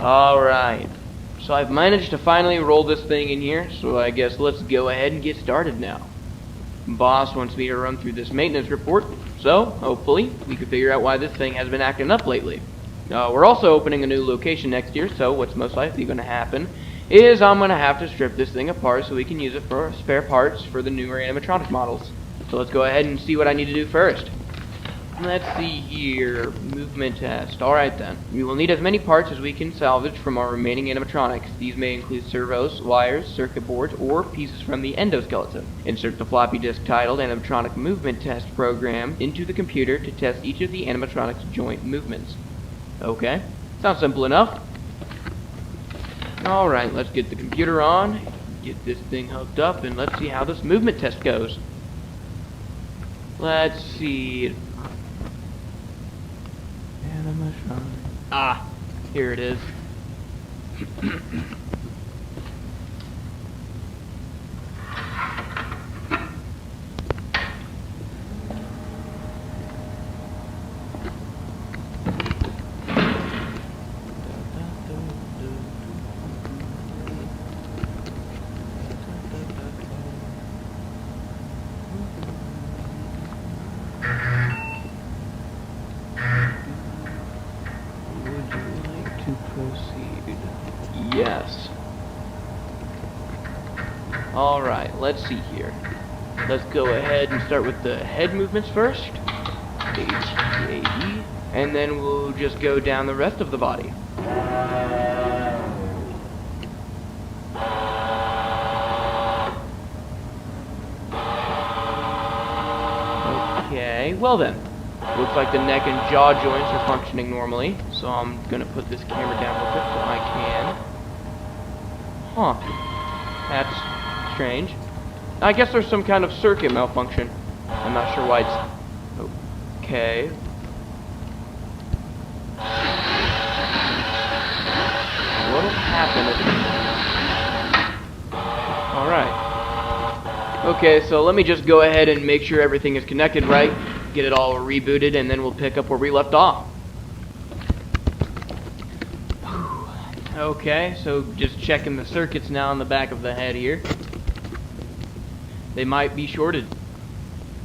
Alright, so I've managed to finally roll this thing in here, so I guess let's go ahead and get started now. Boss wants me to run through this maintenance report, so hopefully we can figure out why this thing has been acting up lately. We're also opening a new location next year, so what's most likely going to happen is I'm going to have to strip this thing apart so we can use it for spare parts for the newer animatronic models. So let's go ahead and see what I need to do first. Let's see here, movement test. Alright then, we will need as many parts as we can salvage from our remaining animatronics. These may include servos, wires, circuit boards, or pieces from the endoskeleton. Insert the floppy disk titled Animatronic Movement Test Program into the computer to test each of the animatronic's joint movements. Okay, sounds simple enough. Alright, let's get the computer on, get this thing hooked up, and let's see how this movement test goes. Let's see. Ah, here it is. Yes. Alright, let's see here. Let's go ahead and start with the head movements first. H-E-A-D. And then we'll just go down the rest of the body. Okay, well then. Looks like the neck and jaw joints are functioning normally, so I'm gonna put this camera down real quick so I can. Huh. That's strange. I guess there's some kind of circuit malfunction. I'm not sure why it's... Okay. What happened? Alright. Okay, so let me just go ahead and make sure everything is connected right. Get it all rebooted, and then we'll pick up where we left off. Okay, so just checking the circuits now on the back of the head here. They might be shorted.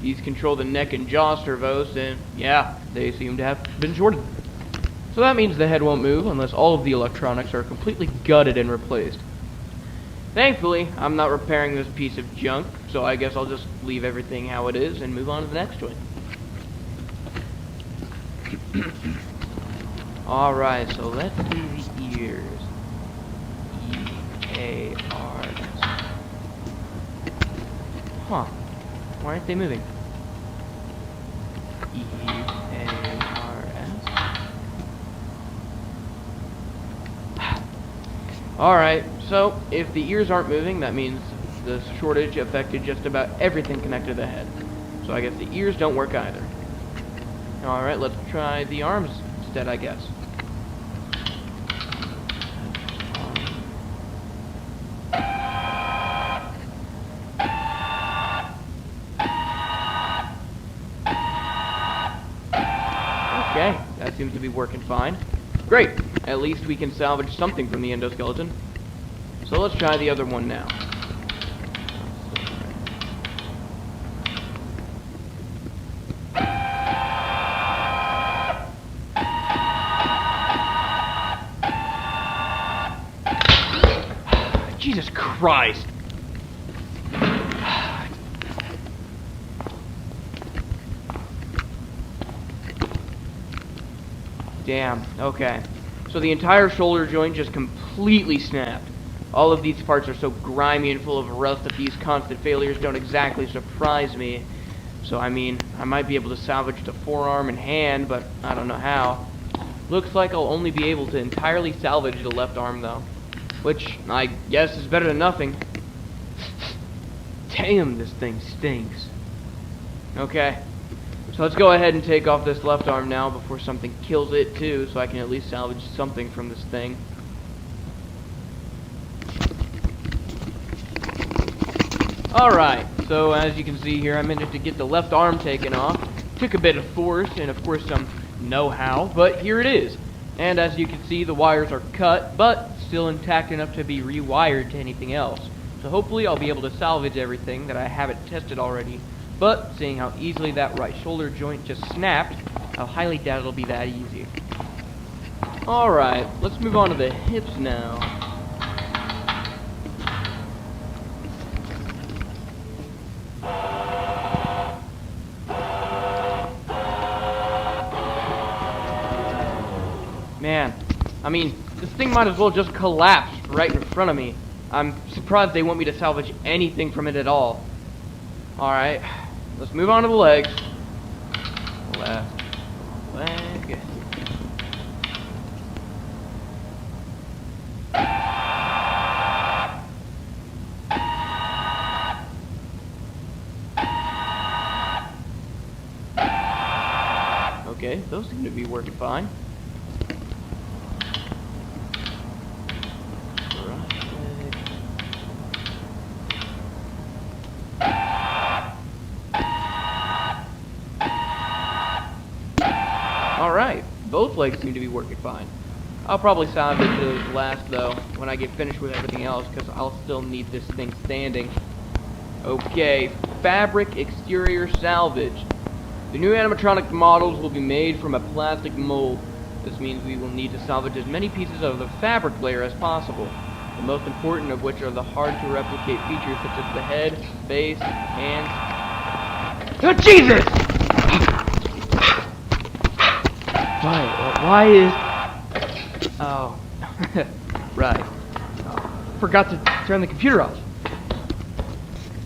These control the neck and jaw servos, and yeah, they seem to have been shorted. So that means the head won't move unless all of the electronics are completely gutted and replaced. Thankfully, I'm not repairing this piece of junk, so I guess I'll just leave everything how it is and move on to the next one. Alright, so let's do the ears. E-A-R-S. Huh. Why aren't they moving? E-A-R-S. Alright, so if the ears aren't moving, that means the shortage affected just about everything connected to the head. So I guess the ears don't work either. Alright, let's try the arms instead, I guess. Okay, that seems to be working fine. Great, at least we can salvage something from the endoskeleton. So let's try the other one now. Jesus Christ! Damn, okay. So the entire shoulder joint just completely snapped. All of these parts are so grimy and full of rust that these constant failures don't exactly surprise me. So I mean, I might be able to salvage the forearm and hand, but I don't know how. Looks like I'll only be able to entirely salvage the left arm though. Which, I guess, is better than nothing. Damn, this thing stinks. Okay. So let's go ahead and take off this left arm now before something kills it too, so I can at least salvage something from this thing. Alright, so as you can see here, I managed to get the left arm taken off. Took a bit of force and of course some know-how, but here it is. And as you can see, the wires are cut, but still intact enough to be rewired to anything else. So hopefully I'll be able to salvage everything that I haven't tested already. But seeing how easily that right shoulder joint just snapped, I highly doubt it'll be that easy. Alright, let's move on to the hips now. Man, I mean, this thing might as well just collapse right in front of me. I'm surprised they want me to salvage anything from it at all. Alright, let's move on to the legs. Left leg. Okay, those seem to be working fine. Alright, both legs seem to be working fine. I'll probably salvage those last though, when I get finished with everything else, because I'll still need this thing standing. Okay, fabric exterior salvage. The new animatronic models will be made from a plastic mold. This means we will need to salvage as many pieces of the fabric layer as possible, the most important of which are the hard-to-replicate features such as the head, face, hands... Oh, Jesus! Why is... Oh. Right. Forgot to turn the computer off.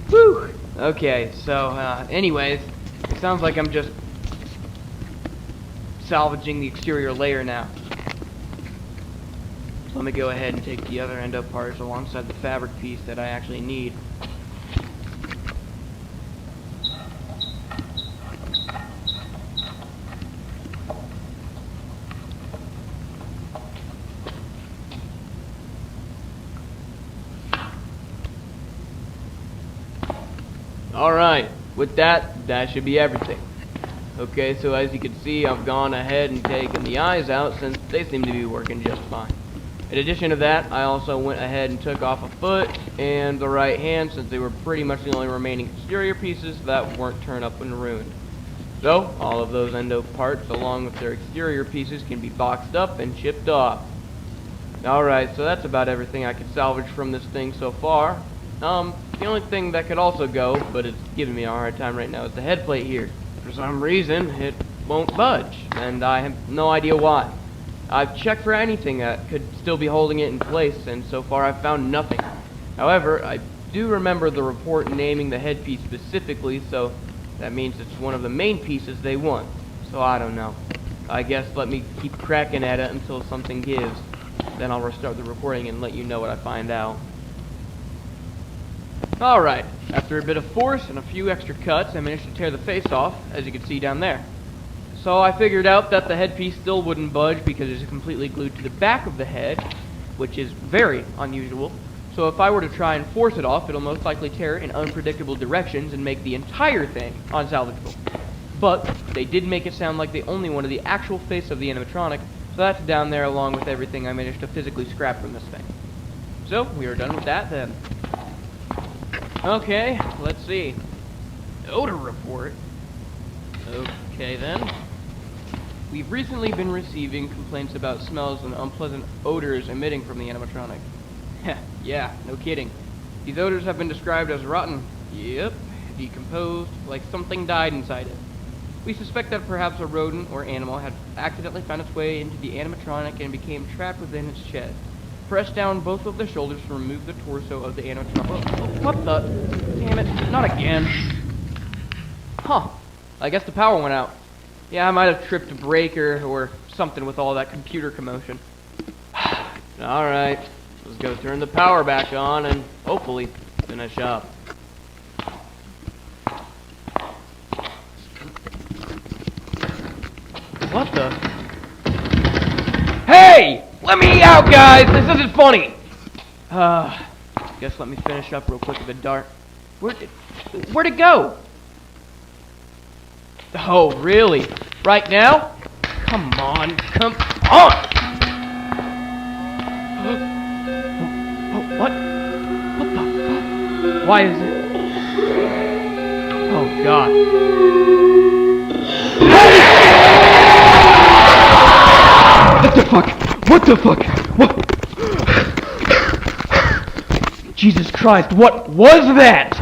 Whew! Okay, so, anyways, it sounds like I'm just salvaging the exterior layer now. So let me go ahead and take the other end apart alongside the fabric piece that I actually need. Alright, with that should be everything. Okay, so as you can see, I've gone ahead and taken the eyes out since they seem to be working just fine. In addition to that, I also went ahead and took off a foot and the right hand since they were pretty much the only remaining exterior pieces that weren't torn up and ruined. So, all of those endo parts along with their exterior pieces can be boxed up and shipped off. Alright, so that's about everything I could salvage from this thing so far. The only thing that could also go, but it's giving me a hard time right now, is the head plate here. For some reason, it won't budge, and I have no idea why. I've checked for anything that could still be holding it in place, and so far I've found nothing. However, I do remember the report naming the headpiece specifically, so that means it's one of the main pieces they want. So I don't know. I guess let me keep cracking at it until something gives. Then I'll restart the recording and let you know what I find out. Alright, after a bit of force and a few extra cuts, I managed to tear the face off, as you can see down there. So I figured out that the headpiece still wouldn't budge because it's completely glued to the back of the head, which is very unusual. So if I were to try and force it off, it'll most likely tear in unpredictable directions and make the entire thing unsalvageable. But they did make it sound like they only wanted the actual face of the animatronic, so that's down there along with everything I managed to physically scrap from this thing. So, we are done with that then. Okay, let's see. Odor report. Okay then. We've recently been receiving complaints about smells and unpleasant odors emitting from the animatronic. Yeah, no kidding. These odors have been described as rotten. Yep, decomposed, like something died inside it. We suspect that perhaps a rodent or animal had accidentally found its way into the animatronic and became trapped within its chest. Press down both of the shoulders to remove the torso of the animatronic. What the? Damn it, not again. Huh, I guess the power went out. Yeah, I might have tripped a breaker or something with all that computer commotion. Alright, let's go turn the power back on and hopefully finish up. What the? Hey! Let me out, guys! This isn't funny! Guess let me finish up real quick with the dart. Where'd it go? Oh, really? Right now? Come on, come on! Why is it? Oh God. What the fuck? What the fuck? What? Jesus Christ, what was that?